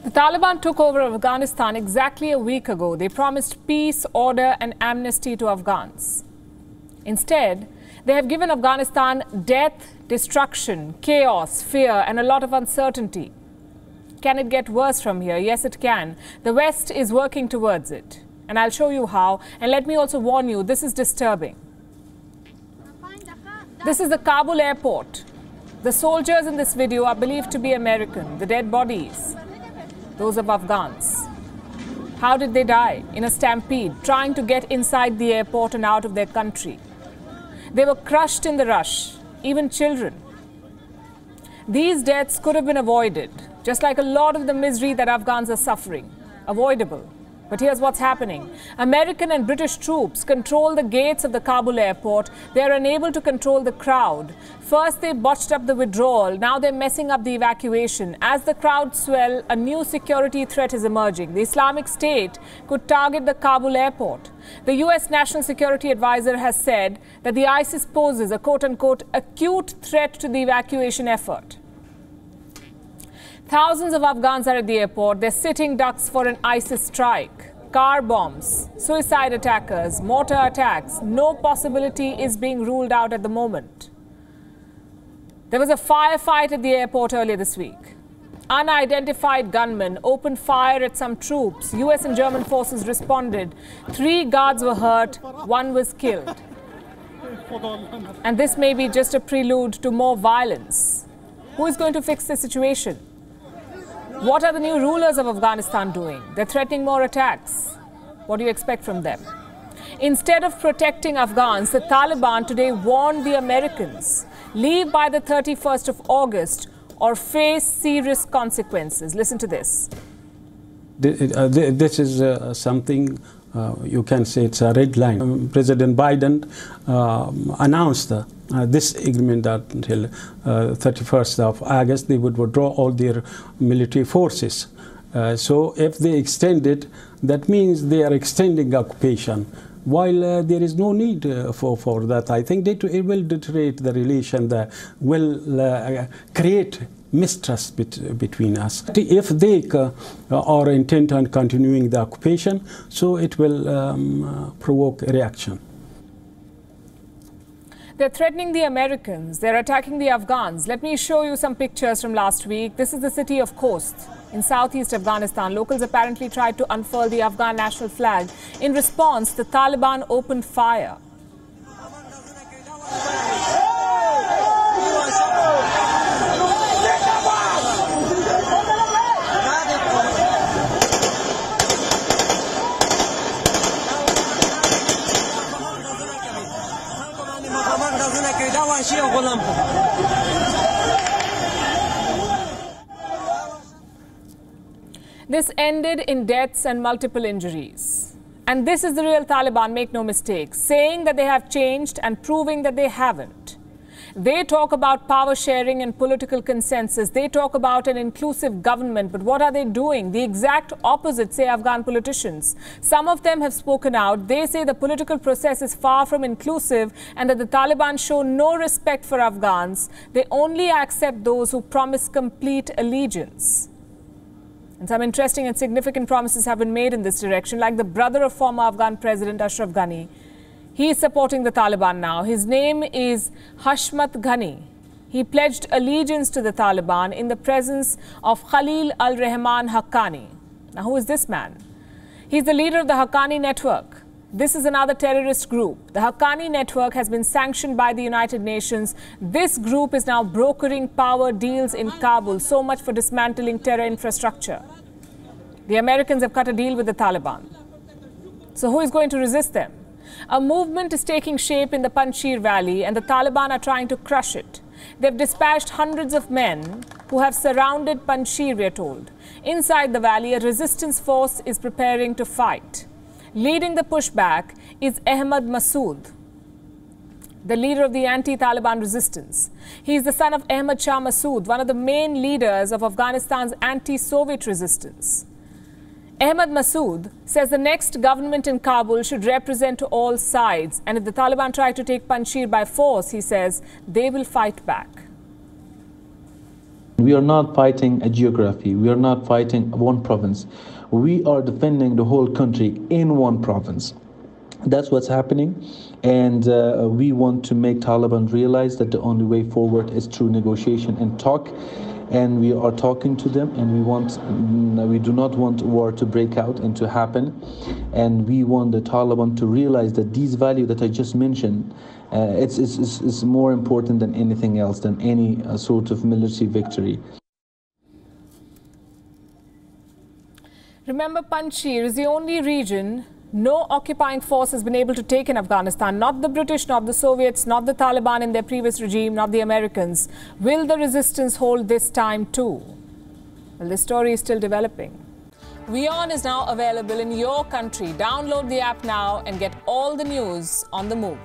The Taliban took over Afghanistan exactly a week ago. They promised peace, order and amnesty to Afghans. Instead, they have given Afghanistan death, destruction, chaos, fear and a lot of uncertainty. Can it get worse from here? Yes, it can. The West is working towards it. And I'll show you how. And let me also warn you, this is disturbing. This is the Kabul airport. The soldiers in this video are believed to be American. The dead bodies, those of Afghans. How did they die? In a stampede, trying to get inside the airport and out of their country. They were crushed in the rush, even children. These deaths could have been avoided, just like a lot of the misery that Afghans are suffering. Avoidable. But here's what's happening. American and British troops control the gates of the Kabul airport. They are unable to control the crowd. First, they botched up the withdrawal. Now they're messing up the evacuation. As the crowds swell, a new security threat is emerging. The Islamic State could target the Kabul airport. The U.S. National Security Advisor has said that the ISIS poses a quote-unquote acute threat to the evacuation effort. Thousands of Afghans are at the airport. They're sitting ducks for an ISIS strike. Car bombs, suicide attackers, mortar attacks. No possibility is being ruled out at the moment. There was a firefight at the airport earlier this week. Unidentified gunmen opened fire at some troops. US and German forces responded. 3 guards were hurt, 1 was killed. And this may be just a prelude to more violence. Who is going to fix the situation? What are the new rulers of Afghanistan doing? They're threatening more attacks. What do you expect from them? Instead of protecting Afghans, the Taliban today warned the Americans, leave by the 31st of August or face serious consequences. Listen to this. This is something you can say it's a red line. President Biden announced this agreement that until 31st of August they would withdraw all their military forces. So if they extend it, that means they are extending occupation. While there is no need for that, I think it will deteriorate the relation, that will create mistrust between us. If they are intent on continuing the occupation, so it will provoke a reaction. They're threatening the Americans. They're attacking the Afghans. Let me show you some pictures from last week. This is the city of Khost in southeast Afghanistan. Locals apparently tried to unfurl the Afghan national flag. In response, the Taliban opened fire. This ended in deaths and multiple injuries. And this is the real Taliban, make no mistake, saying that they have changed and proving that they haven't. They talk about power sharing and political consensus. They talk about an inclusive government. But what are they doing? The exact opposite, say Afghan politicians. Some of them have spoken out. They say the political process is far from inclusive and that the Taliban show no respect for Afghans. They only accept those who promise complete allegiance. And some interesting and significant promises have been made in this direction, like the brother of former Afghan President Ashraf Ghani. He is supporting the Taliban now. His name is Hashmat Ghani. He pledged allegiance to the Taliban in the presence of Khalil al-Rahman Haqqani. Now, who is this man? He's the leader of the Haqqani network. This is another terrorist group. The Haqqani network has been sanctioned by the United Nations. This group is now brokering power deals in Kabul. So much for dismantling terror infrastructure. The Americans have cut a deal with the Taliban. So who is going to resist them? A movement is taking shape in the Panjshir Valley and the Taliban are trying to crush it. They've dispatched hundreds of men who have surrounded Panjshir, we are told. Inside the valley, a resistance force is preparing to fight. Leading the pushback is Ahmad Massoud, the leader of the anti-Taliban resistance. He is the son of Ahmad Shah Massoud, one of the main leaders of Afghanistan's anti-Soviet resistance. Ahmad Massoud says the next government in Kabul should represent all sides. And if the Taliban try to take Panjshir by force, he says, they will fight back. We are not fighting a geography. We are not fighting one province. We are defending the whole country in one province. That's what's happening, and we want to make Taliban realize that the only way forward is through negotiation and talk. And we are talking to them, and we do not want war to break out and to happen. And we want the Taliban to realize that these values that I just mentioned, it's more important than anything else, than any sort of military victory. Remember, Panjshir is the only region no occupying force has been able to take in Afghanistan. Not the British, not the Soviets, not the Taliban in their previous regime, not the Americans. Will the resistance hold this time too? Well, this story is still developing. WION is now available in your country. Download the app now and get all the news on the move.